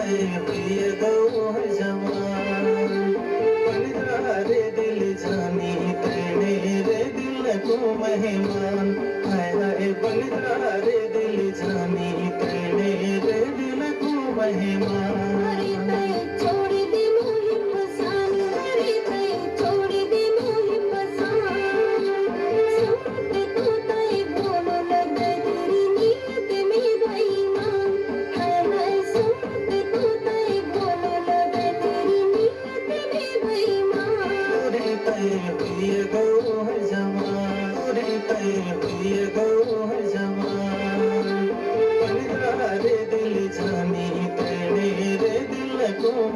तय हुई गौ है जवान बलिदा रे दिल जानी तेने रे दिल को मेहमान हाय हाय बलिदा रे दिल जानी तेने रे दिल को मेहमान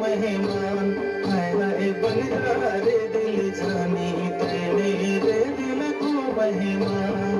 मेहमान हाय हाय बलिदा रे दिल जानी तेने रे दिल को मेहमान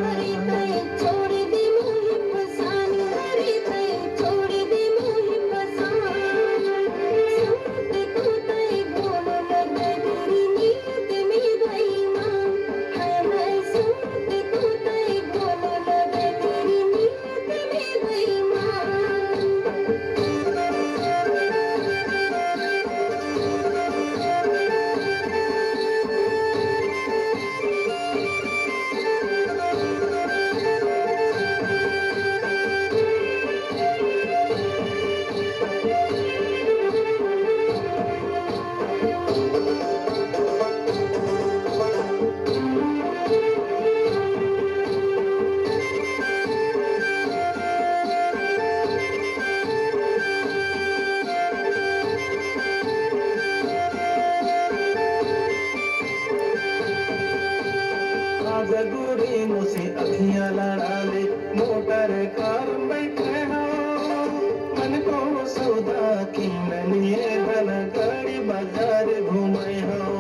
जगूरी मुझसे अखियां लड़ा ले मोटर कार बैठे हो मन को सौदा की लिए धन गाड़ी बाजार घूमे हो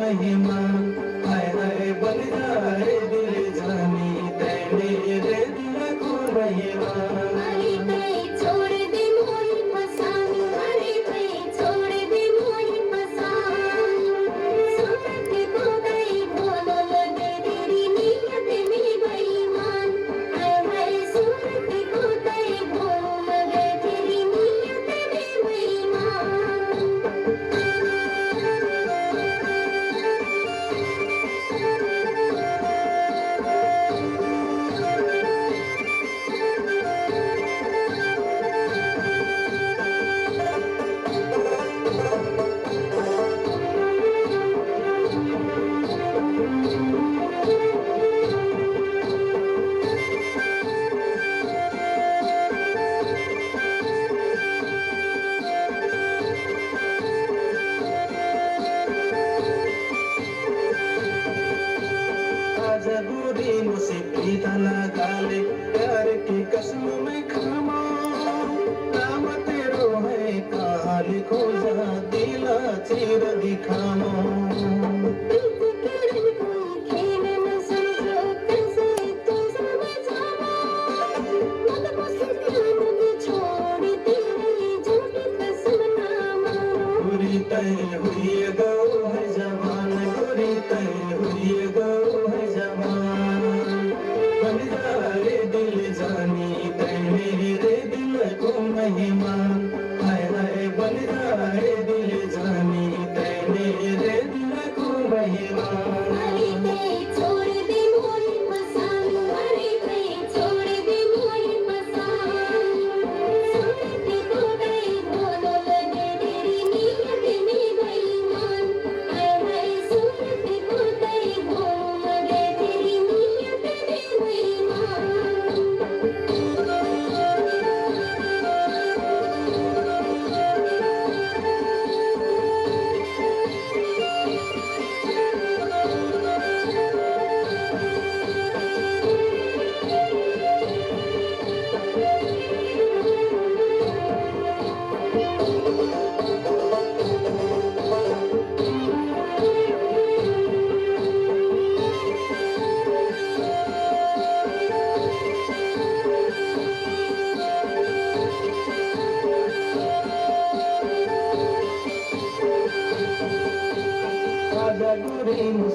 मेहमान हाय हाय बलिदा रे दिल जानी तेने रे दिल को मेहमान जरूरी मुझसे पीता लगा ले प्यार की कसम में खामा नाम तेरो है कहाँ लिखो जा दिला चीर दिखामा तय हुई गौ है जवान गोरी तय हुई गौ है जवान बलिदा रे दिल जानी तेने रे दिल को मेहमान हाय हाय बलिदा रे दिल जानी तेने रे दिल को मेहमान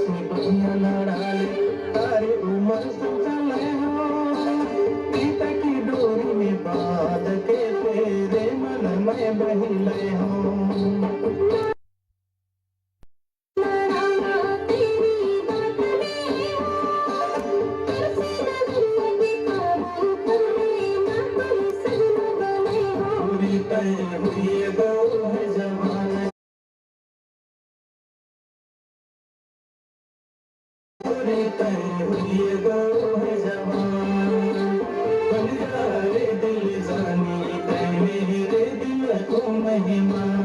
से दुनिया लड़ाले तारे उमर चले हो पिता की डोरी में बांध के तेरे मन में बहिले हो पूरी तय हुई गो है जवान पूरी तय हुई गो है जवान बन जा रे दिल जानी तय मेरे दिल को मेहमान